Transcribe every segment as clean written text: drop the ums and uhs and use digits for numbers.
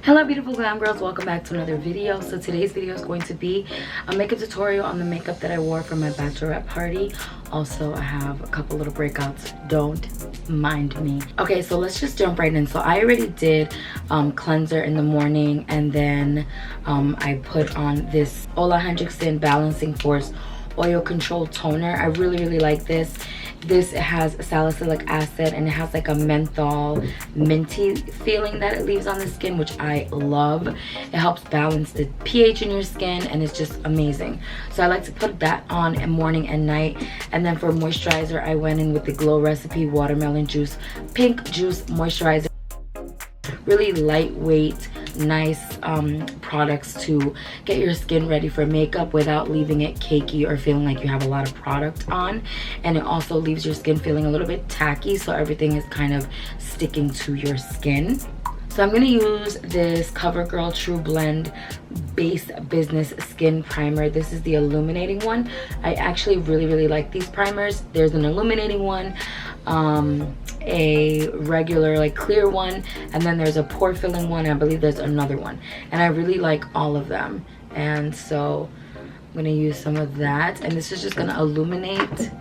Hello beautiful glam girls, welcome back to another video. So today's video is going to be a makeup tutorial on the makeup that I wore for my bachelorette party. Also, I have a couple little breakouts, don't mind me. Okay, so let's just jump right in. So I already did cleanser in the morning, and then I put on this Hendrickson Balancing Force oil control toner. I really like this. This has salicylic acid and it has like a menthol minty feeling that it leaves on the skin, which I love. It helps balance the pH in your skin and it's just amazing. So I like to put that on in morning and night. And then for moisturizer, I went in with the Glow Recipe Watermelon Juice Pink Juice Moisturizer. Really lightweight, nice products to get your skin ready for makeup without leaving it cakey or feeling like you have a lot of product on. And it also leaves your skin feeling a little bit tacky, so everything is kind of sticking to your skin. So I'm going to use this CoverGirl True Blend Base Business Skin Primer. This is the illuminating one. I actually really like these primers. There's an illuminating one, a regular like clear one, and then there's a pore filling one. I believe there's another one, and I really like all of them. And so I'm going to use some of that, and this is just going to illuminate.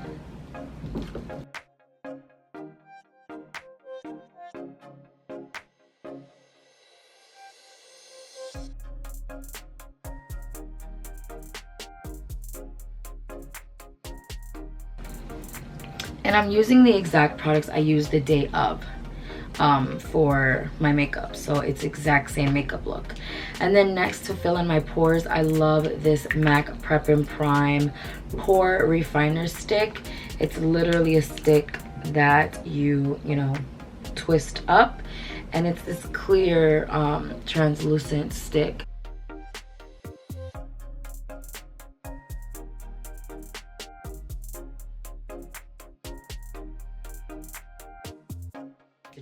And I'm using the exact products I used the day of for my makeup, so it's exact same makeup look. And then next, to fill in my pores, I love this MAC Prep and Prime Pore Refiner Stick. It's literally a stick that you know, twist up, and it's this clear translucent stick.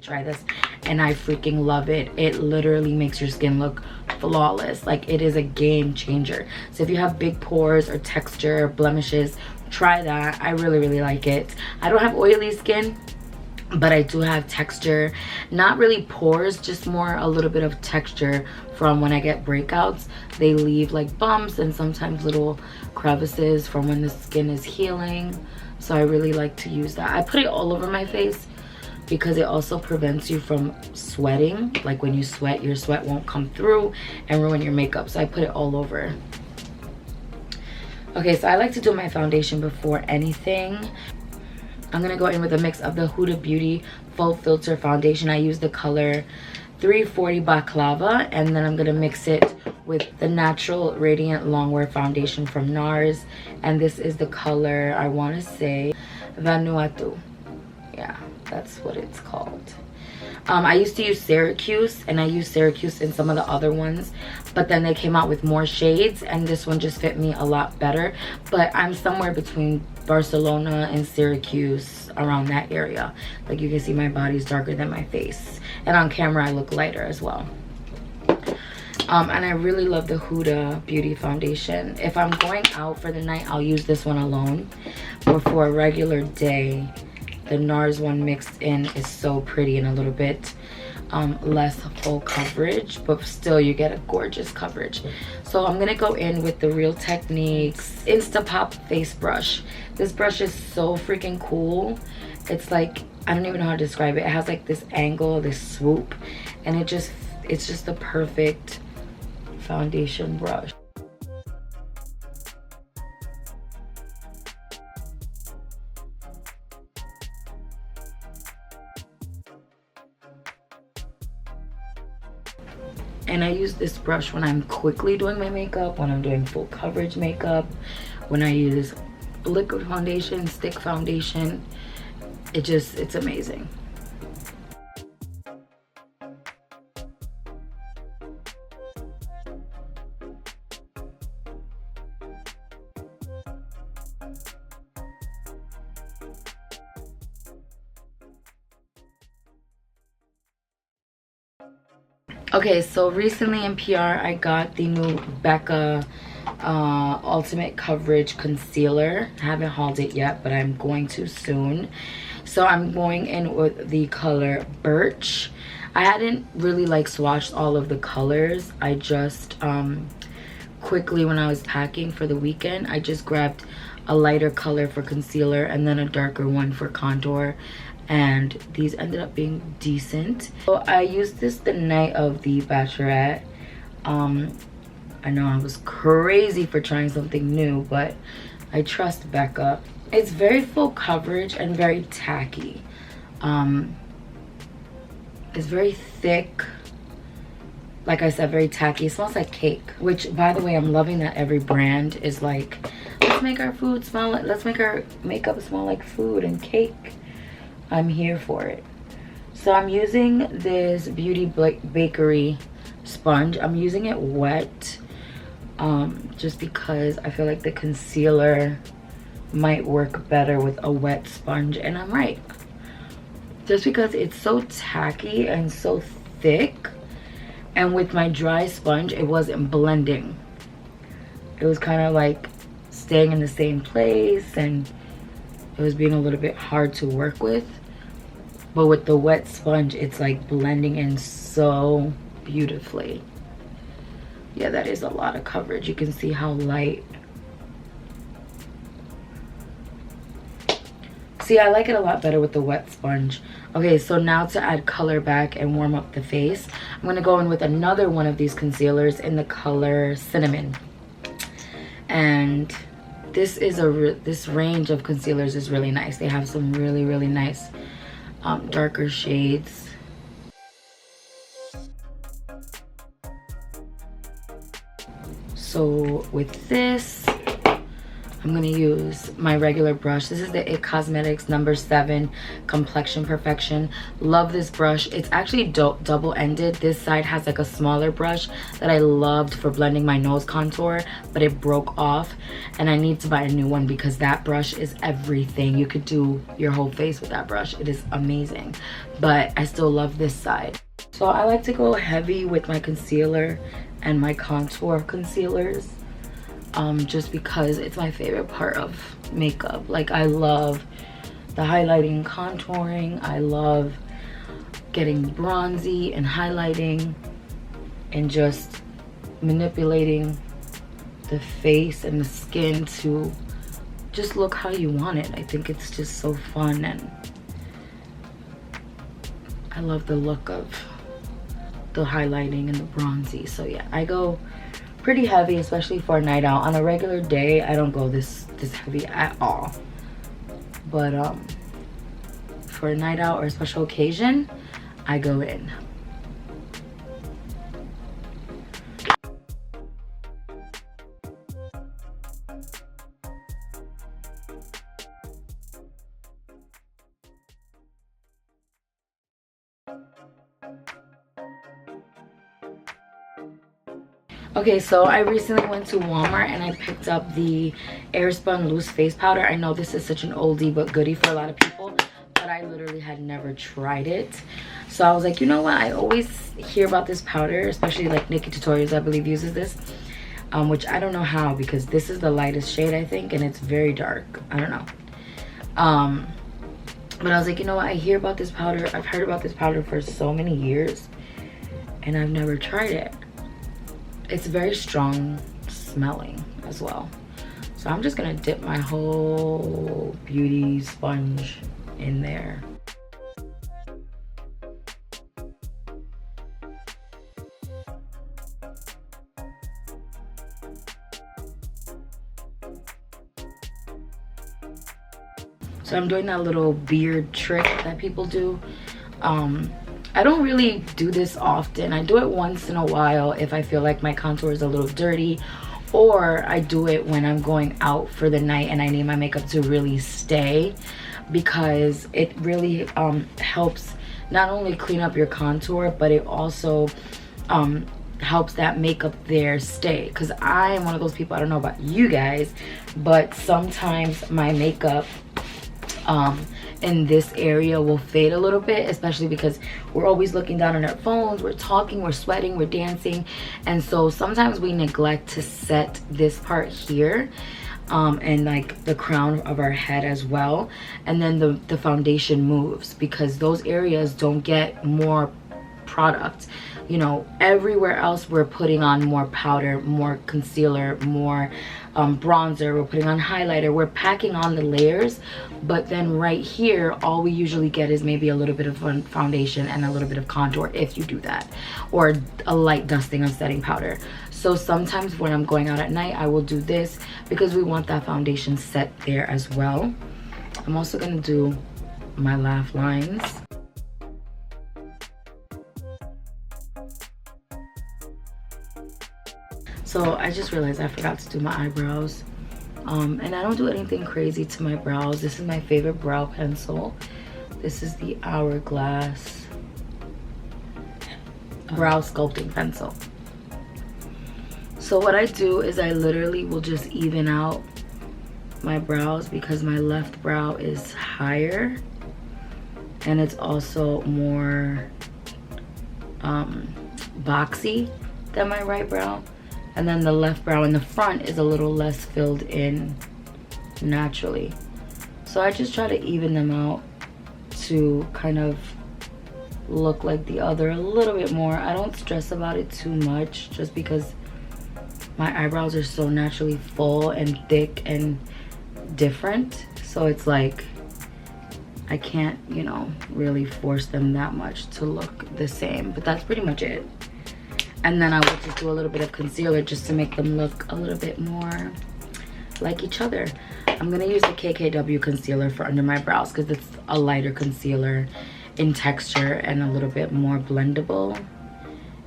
Try this, and I freaking love it. It literally makes your skin look flawless. Like, it is a game changer. So if you have big pores or texture blemishes, try that. I really like it. I don't have oily skin, but I do have texture, not really pores, just more a little bit of texture from when I get breakouts. They leave like bumps and sometimes little crevices from when the skin is healing. So I really like to use that. I put it all over my face because it also prevents you from sweating. Like, when you sweat, your sweat won't come through and ruin your makeup. So I put it all over. Okay, so I like to do my foundation before anything. I'm gonna go in with a mix of the Huda Beauty Full Filter Foundation. I use the color 340 Baklava, and then I'm gonna mix it with the Natural Radiant Longwear Foundation from NARS. And this is the color, I wanna say, Vanuatu. Yeah, that's what it's called. I used to use Syracuse, and I used Syracuse in some of the other ones, but then they came out with more shades, and this one just fit me a lot better. But I'm somewhere between Barcelona and Syracuse, around that area. Like, you can see my body's darker than my face, and on camera I look lighter as well. And I really love the Huda Beauty Foundation. If I'm going out for the night, I'll use this one alone, but for a regular day, the NARS one mixed in is so pretty and a little bit less full coverage, but still you get a gorgeous coverage. So I'm gonna go in with the Real Techniques Instapop face brush. This brush is so freaking cool. It's like, I don't even know how to describe it. It has like this angle, this swoop, and it's just the perfect foundation brush. And I use this brush when I'm quickly doing my makeup, when I'm doing full coverage makeup, when I use liquid foundation, stick foundation. It's amazing. Okay, so recently in PR I got the new Becca Ultimate Coverage Concealer. I haven't hauled it yet, but I'm going to soon. So I'm going in with the color Birch. I hadn't really like swatched all of the colors. I just quickly, when I was packing for the weekend, I just grabbed a lighter color for concealer and then a darker one for contour, and these ended up being decent. So I used this the night of the bachelorette. I know I was crazy for trying something new, but I trust Becca. It's very full coverage and very tacky. It's very thick. Like I said, very tacky. It smells like cake, which, by the way, I'm loving that every brand is like, let's make our food smell like, let's make our makeup smell like food and cake. I'm here for it. So I'm using this Beauty Bakerie sponge. I'm using it wet, just because I feel like the concealer might work better with a wet sponge, and I'm right. Just because it's so tacky and so thick, and with my dry sponge, it wasn't blending. It was kind of like staying in the same place, and it was being a little bit hard to work with. But with the wet sponge, it's like blending in so beautifully. Yeah, that is a lot of coverage. You can see how light. See, I like it a lot better with the wet sponge. Okay, so now to add color back and warm up the face, I'm going to go in with another one of these concealers in the color Cinnamon. And this is this range of concealers is really nice. They have some really, really nice darker shades. So with this, I'm going to use my regular brush. This is the IT Cosmetics number 7 Complexion Perfection. Love this brush. It's actually double-ended. This side has like a smaller brush that I loved for blending my nose contour, but it broke off, and I need to buy a new one because that brush is everything. You could do your whole face with that brush. It is amazing, but I still love this side. So I like to go heavy with my concealer and my contour concealers. Just because it's my favorite part of makeup. Like, I love the highlighting and contouring. I love getting bronzy and highlighting and just manipulating the face and the skin to just look how you want it. I think it's just so fun, and I love the look of the highlighting and the bronzy. So yeah, I go pretty heavy, especially for a night out. On a regular day, I don't go this heavy at all, but for a night out or a special occasion, I go in. Okay, so I recently went to Walmart and I picked up the Airspun Loose Face Powder. I know this is such an oldie but goodie for a lot of people, but I literally had never tried it. So I was like, you know what? I always hear about this powder, especially like Nikki Tutorials, I believe, uses this. Which I don't know how, because this is the lightest shade, I think, and it's very dark. I don't know. But I was like, you know what? I hear about this powder. I've heard about this powder for so many years, and I've never tried it. It's very strong smelling as well. So I'm just gonna dip my whole beauty sponge in there. So I'm doing that little beard trick that people do. I don't really do this often. I do it once in a while if I feel like my contour is a little dirty, or I do it when I'm going out for the night and I need my makeup to really stay, because it really helps not only clean up your contour, but it also helps that makeup there stay. Because I am one of those people, I don't know about you guys, but sometimes my makeup in this area will fade a little bit, especially because we're always looking down on our phones, we're talking, we're sweating, we're dancing, and so sometimes we neglect to set this part here and like the crown of our head as well, and then the foundation moves because those areas don't get more product. You know, everywhere else we're putting on more powder, more concealer, more bronzer, we're putting on highlighter, we're packing on the layers, but then right here all we usually get is maybe a little bit of foundation and a little bit of contour, if you do that, or a light dusting of setting powder. So sometimes when I'm going out at night, I will do this because we want that foundation set there as well. I'm also gonna do my laugh lines. So I just realized I forgot to do my eyebrows. And I don't do anything crazy to my brows. This is my favorite brow pencil. This is the Hourglass brow sculpting pencil. So what I do is I literally will just even out my brows because my left brow is higher and it's also more boxy than my right brow. And then the left brow in the front is a little less filled in naturally. So I just try to even them out to kind of look like the other a little bit more. I don't stress about it too much just because my eyebrows are so naturally full and thick and different. So it's like I can't, you know, really force them that much to look the same. But that's pretty much it. And then I will just do a little bit of concealer just to make them look a little bit more like each other. I'm gonna use the KKW concealer for under my brows because it's a lighter concealer in texture and a little bit more blendable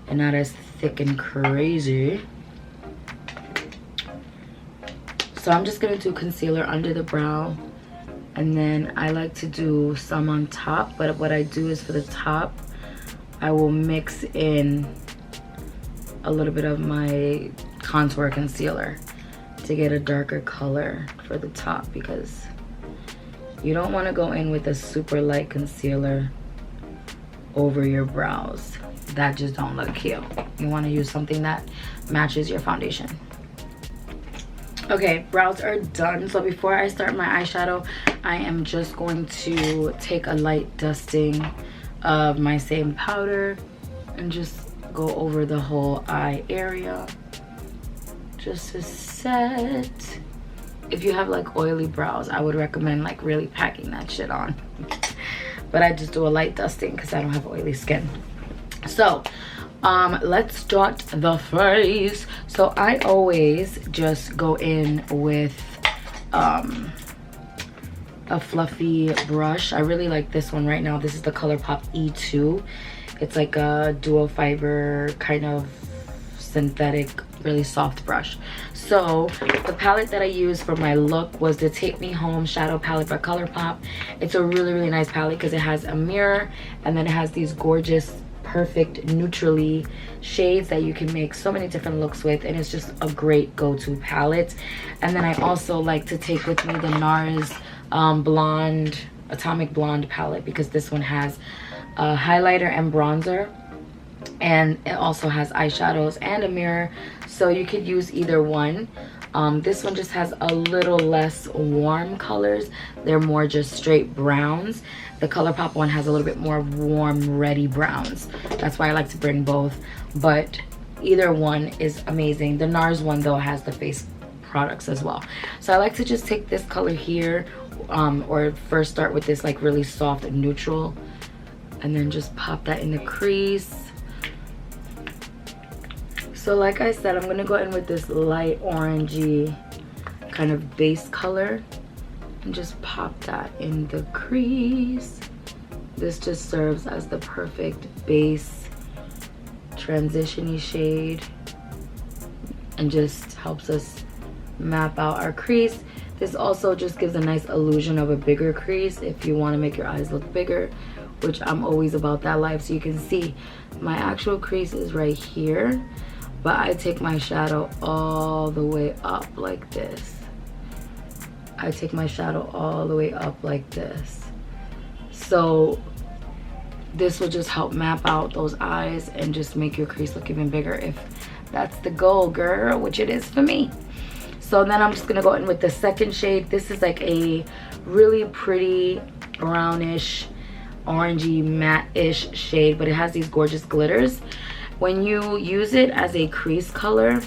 and not as thick and crazy. So I'm just gonna do concealer under the brow, and then I like to do some on top, but what I do is for the top, I will mix in a little bit of my contour concealer to get a darker color for the top, because you don't want to go in with a super light concealer over your brows. That just don't look cute. You want to use something that matches your foundation. Okay, brows are done. So before I start my eyeshadow, I am just going to take a light dusting of my same powder and just go over the whole eye area just to set. If you have like oily brows, I would recommend like really packing that shit on. But I just do a light dusting because I don't have oily skin. So let's start the face. So I always just go in with a fluffy brush. I really like this one right now. This is the ColourPop E2. It's like a dual fiber kind of synthetic, really soft brush. So the palette that I used for my look was the Take Me Home Shadow Palette by ColourPop. It's a really, really nice palette because it has a mirror and then it has these gorgeous, perfect, neutrally shades that you can make so many different looks with, and it's just a great go-to palette. And then I also like to take with me the NARS Blonde, Atomic Blonde palette because this one has a highlighter and bronzer, and it also has eyeshadows and a mirror, so you could use either one. This one just has a little less warm colors. They're more just straight browns. The ColourPop one has a little bit more warm, reddy browns. That's why I like to bring both, but either one is amazing. The NARS one though has the face products as well. So I like to just take this color here, or first start with this like really soft neutral, and then just pop that in the crease. So like I said, I'm gonna go in with this light orangey kind of base color and just pop that in the crease. This just serves as the perfect base transition-y shade and just helps us map out our crease. This also just gives a nice illusion of a bigger crease if you want to make your eyes look bigger, which I'm always about that life. So you can see my actual crease is right here, but I take my shadow all the way up like this. I take my shadow all the way up like this. So this will just help map out those eyes and just make your crease look even bigger if that's the goal, girl, which it is for me. So then I'm just gonna go in with the second shade. This is like a really pretty brownish, orangey, matte-ish shade, but it has these gorgeous glitters. When you use it as a crease color,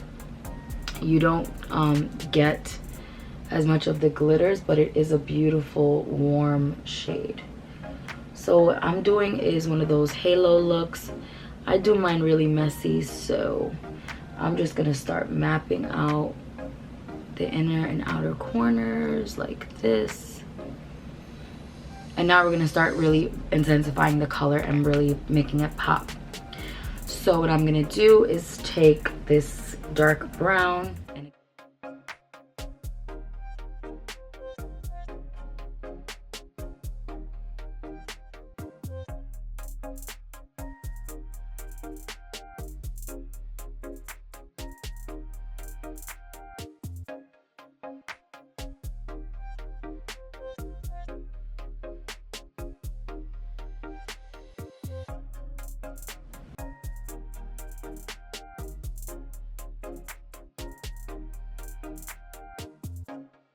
you don't get as much of the glitters, but it is a beautiful warm shade. So what I'm doing is one of those halo looks. I do mine really messy, so I'm just gonna start mapping out the inner and outer corners like this. And now we're gonna start really intensifying the color and really making it pop. So what I'm gonna do is take this dark brown and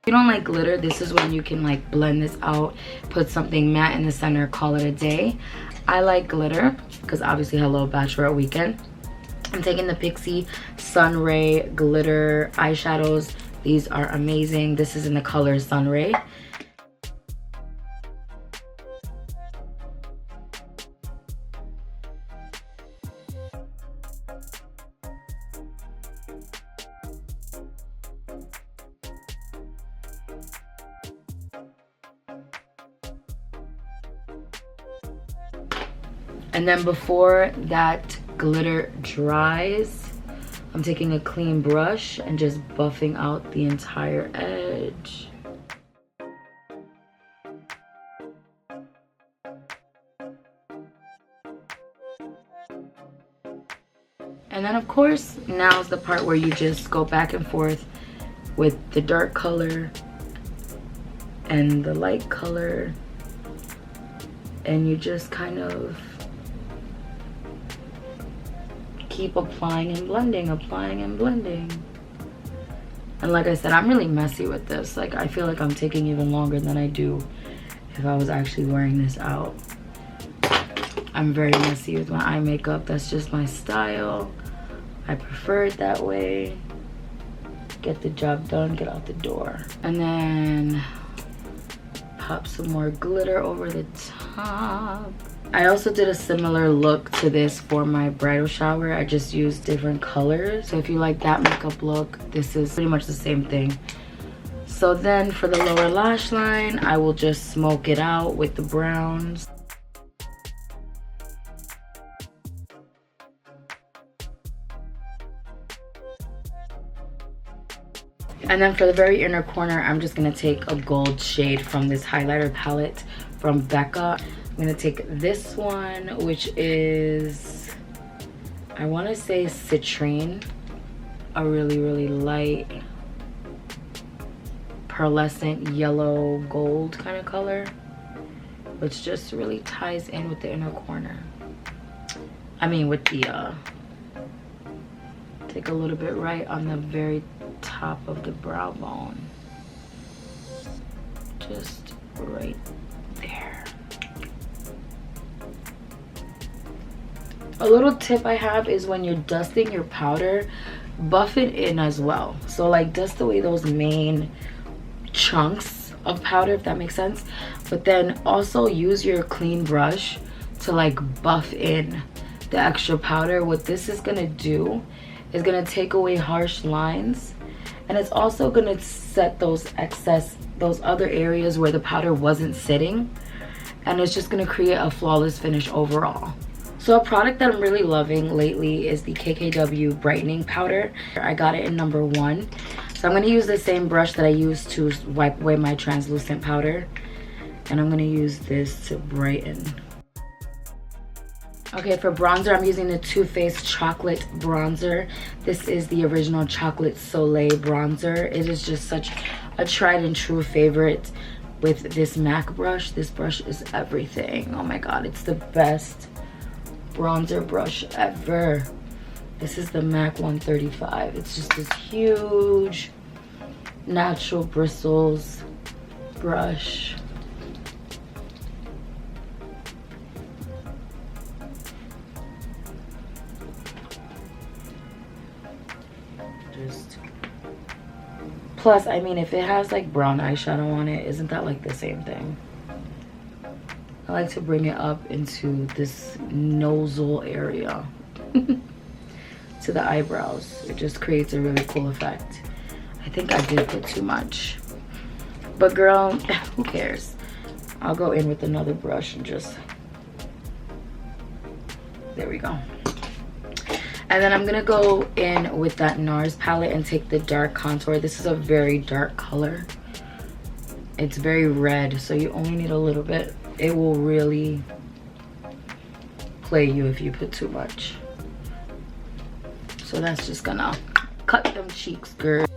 if you don't like glitter, this is when you can like blend this out, put something matte in the center, call it a day. I like glitter because obviously hello bachelorette weekend. I'm taking the Pixie SunRay glitter eyeshadows. These are amazing. This is in the color SunRay. And then before that glitter dries, I'm taking a clean brush and just buffing out the entire edge. And then of course, now's the part where you just go back and forth with the dark color and the light color, and you just kind of keep applying and blending, applying and blending. And like I said, I'm really messy with this. Like, I feel like I'm taking even longer than I do if I was actually wearing this out. I'm very messy with my eye makeup. That's just my style. I prefer it that way. Get the job done, get out the door. And then pop some more glitter over the top. I also did a similar look to this for my bridal shower. I just used different colors. So if you like that makeup look, this is pretty much the same thing. So then for the lower lash line, I will just smoke it out with the browns. And then for the very inner corner, I'm just gonna take a gold shade from this highlighter palette from Becca. I'm gonna take this one, which is, I wanna say citrine, a really, really light pearlescent yellow gold kind of color, which just really ties in with the inner corner. I mean with the, take a little bit right on the very top of the brow bone. Just right there. A little tip I have is when you're dusting your powder, buff it in as well. So like dust away those main chunks of powder, if that makes sense. But then also use your clean brush to like buff in the extra powder. What this is gonna do is gonna take away harsh lines, and it's also gonna set those other areas where the powder wasn't sitting, and it's just gonna create a flawless finish overall. So a product that I'm really loving lately is the KKW brightening powder. I got it in number 1. So I'm gonna use the same brush that I use to wipe away my translucent powder, and I'm gonna use this to brighten. Okay, for bronzer, I'm using the Too Faced Chocolate Bronzer. This is the original Chocolate Soleil bronzer. It is just such a tried and true favorite. with this MAC brush. This brush is everything. Oh my god, it's the best bronzer brush ever. This is the MAC 135. It's just this huge natural bristles brush. Plus, I mean, if it has like brown eyeshadow on it, isn't that like the same thing? I like to bring it up into this nozzle area to the eyebrows. It just creates a really cool effect. I think I did put too much, but girl, who cares? I'll go in with another brush and just, there we go. And then I'm gonna go in with that NARS palette and take the dark contour. This is a very dark color. It's very red, so you only need a little bit. It will really play you if you put too much. So that's just gonna cut them cheeks, girl.